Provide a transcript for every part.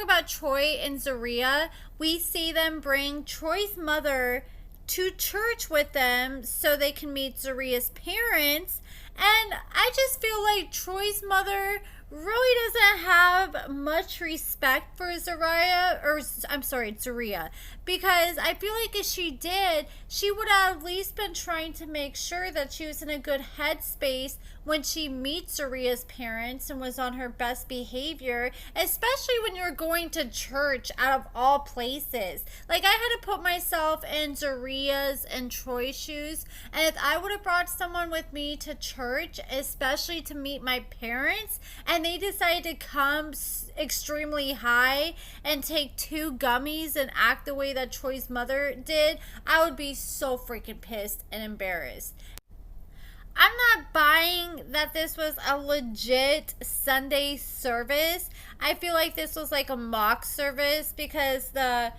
talk about Troy and Zeruiah, we see them bring Troy's mother to church with them so they can meet Zeruiah's parents. And I just feel like Troy's mother really doesn't have much respect for Zeruiah, because I feel like if she did, she would have at least been trying to make sure that she was in a good headspace when she meets Zeruiah's parents and was on her best behavior, especially when you're going to church out of all places. Like, I had to put myself in Zeruiah's and Troy's shoes, and if I would have brought someone with me to church, especially to meet my parents, and they decided to come extremely high and take 2 gummies and act the way that Troy's mother did, I would be so freaking pissed and embarrassed. I'm not buying that this was a legit Sunday service. I feel like this was like a mock service because the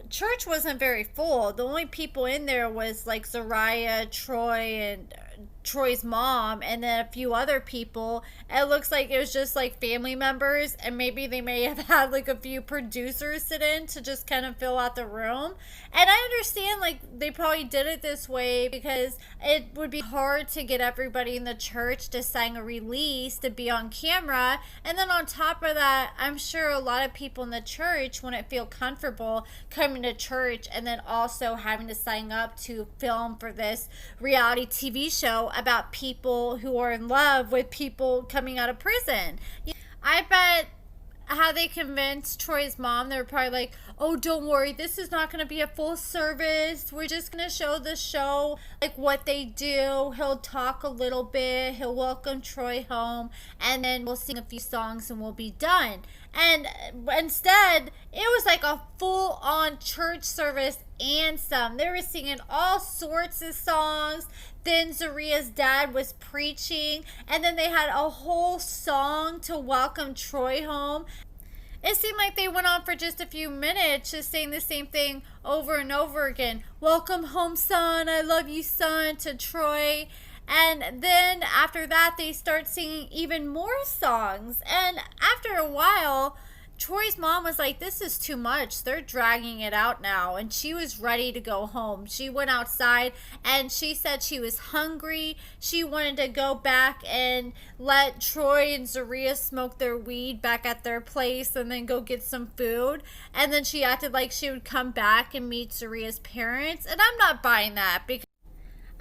church wasn't very full. The only people in there was like Zeruiah, Troy, and Troy's mom, and then a few other people. It looks like it was just like family members, and maybe they may have had like a few producers sit in to just kind of fill out the room. And I understand like they probably did it this way because it would be hard to get everybody in the church to sign a release to be on camera. And then on top of that, I'm sure a lot of people in the church wouldn't feel comfortable coming to church and then also having to sign up to film for this reality TV show about people who are in love with people coming out of prison. I bet how they convinced Troy's mom, they were probably like, oh, don't worry, this is not going to be a full service. We're just going to show the show, like what they do. He'll talk a little bit. He'll welcome Troy home. And then we'll sing a few songs and we'll be done. And instead, it was like a full-on church service and some. They were singing all sorts of songs. Then Zeruiah's dad was preaching. And then they had a whole song to welcome Troy home. It seemed like they went on for just a few minutes, just saying the same thing over and over again. Welcome home, son. I love you, son, to Troy. And then after that, they start singing even more songs. And after a while, Troy's mom was like, this is too much. They're dragging it out now. And she was ready to go home. She went outside and she said she was hungry. She wanted to go back and let Troy and Zeruiah smoke their weed back at their place and then go get some food. And then she acted like she would come back and meet Zeruiah's parents. And I'm not buying that because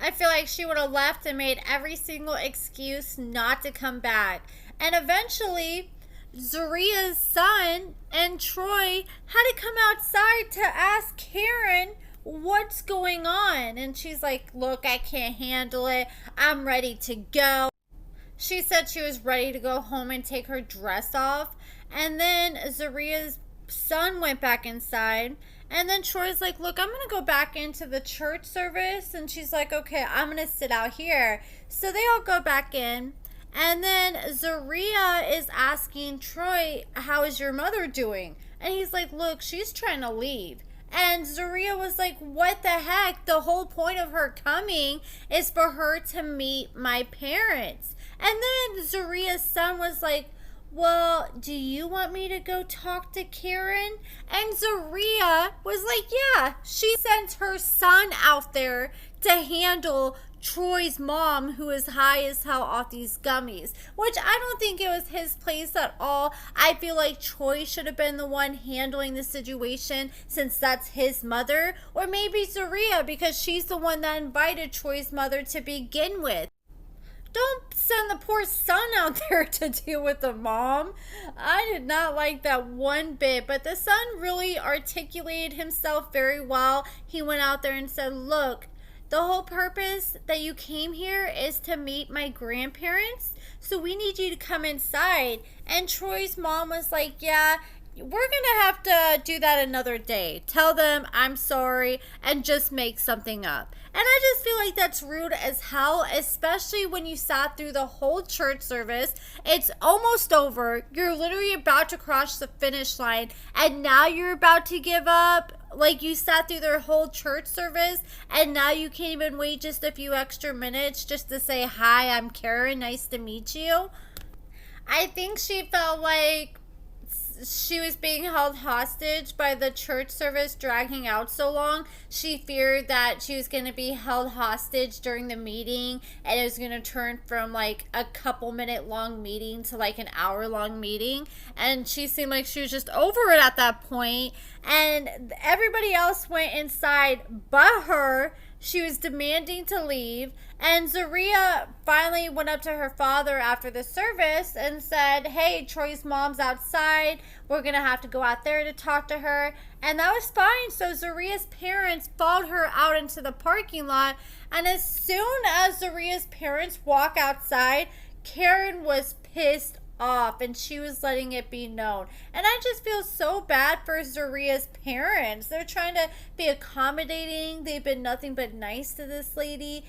I feel like she would have left and made every single excuse not to come back. And eventually, Zeruiah's son and Troy had to come outside to ask Karen what's going on. And she's like, look, I can't handle it. I'm ready to go. She said she was ready to go home and take her dress off. And then Zeruiah's son went back inside. And then Troy's like, look, I'm going to go back into the church service. And she's like, okay, I'm going to sit out here. So they all go back in. And then Zeruiah is asking Troy, how is your mother doing? And he's like, look, she's trying to leave. And Zeruiah was like, what the heck? The whole point of her coming is for her to meet my parents. And then Zeruiah's son was like, well, do you want me to go talk to Karen? And Zeruiah was like, yeah. She sent her son out there to handle Troy's mom, who is high as hell off these gummies, which I don't think it was his place at all. I feel like Troy should have been the one handling the situation since that's his mother, or maybe Zeruiah because she's the one that invited Troy's mother to begin with. Don't send the poor son out there to deal with the mom. I did not like that one bit, but the son really articulated himself very well. He went out there and said, look, the whole purpose that you came here is to meet my grandparents, so we need you to come inside. And Troy's mom was like, yeah, we're going to have to do that another day. Tell them I'm sorry and just make something up. And I just feel like that's rude as hell, especially when you sat through the whole church service. It's almost over. You're literally about to cross the finish line, and now you're about to give up. Like, you sat through their whole church service, and now you can't even wait just a few extra minutes just to say, hi, I'm Karen, nice to meet you. I think she felt like she was being held hostage by the church service dragging out so long, she feared that she was going to be held hostage during the meeting, and it was going to turn from like a couple minute long meeting to like an hour long meeting. And she seemed like she was just over it at that point. And everybody else went inside but her. She was demanding to leave, and Zeruiah finally went up to her father after the service and said, hey, Troy's mom's outside. We're going to have to go out there to talk to her. And that was fine. So Zeruiah's parents followed her out into the parking lot, and as soon as Zeruiah's parents walk outside, Karen was pissed off, and she was letting it be known. And I just feel so bad for Zeruiah's parents. They're trying to be accommodating. They've been nothing but nice to this lady.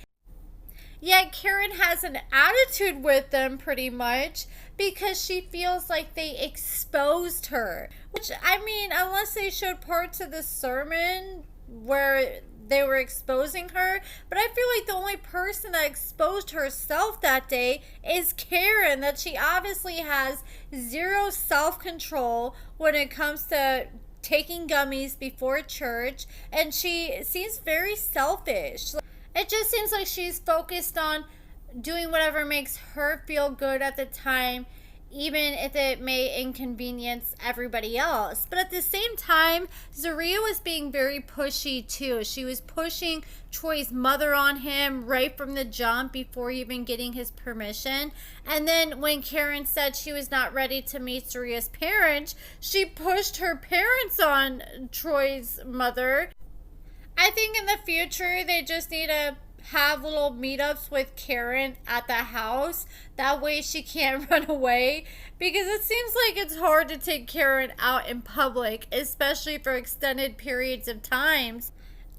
Yet Karen has an attitude with them pretty much because she feels like they exposed her. Which, I mean, unless they showed parts of the sermon where they were exposing her, but I feel like the only person that exposed herself that day is Karen, that she obviously has zero self-control when it comes to taking gummies before church, and she seems very selfish. It just seems like she's focused on doing whatever makes her feel good at the time, even if it may inconvenience everybody else. But at the same time, Zeruiah was being very pushy too. She was pushing Troy's mother on him right from the jump before even getting his permission. And then when Karen said she was not ready to meet Zeruiah's parents, she pushed her parents on Troy's mother. I think in the future they just need to have little meetups with Karen at the house. That way she can't run away, because it seems like it's hard to take Karen out in public, especially for extended periods of times,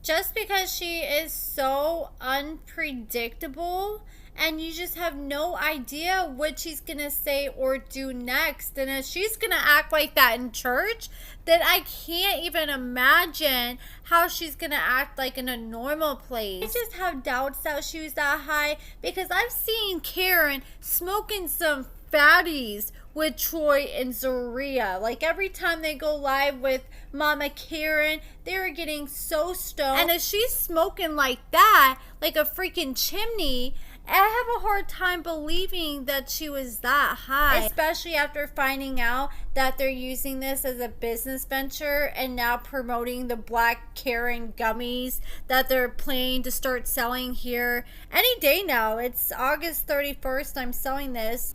just because she is so unpredictable and you just have no idea what she's gonna say or do next. And if she's gonna act like that in church, then I can't even imagine how she's gonna act like in a normal place. I just have doubts that she was that high, because I've seen Karen smoking some fatties with Troy and Zeruiah. Like every time they go live with Mama Karen, they're getting so stoned. And if she's smoking like that, like a freaking chimney, I have a hard time believing that she was that high, especially after finding out that they're using this as a business venture and now promoting the Black Karen gummies that they're planning to start selling here any day now. It's August 31st. I'm selling this.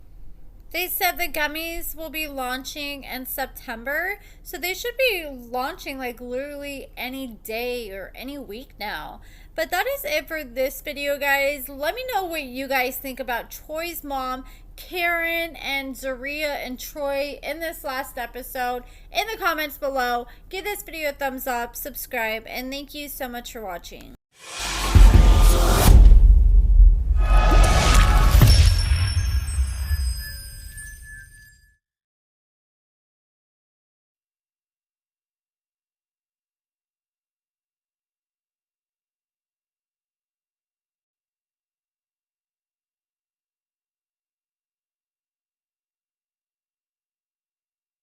They said the gummies will be launching in September, so they should be launching like literally any day or any week now. But that is it for this video, guys. Let me know what you guys think about Troy's mom, Karen, and Zeruiah and Troy in this last episode in the comments below. Give this video a thumbs up, subscribe, and thank you so much for watching.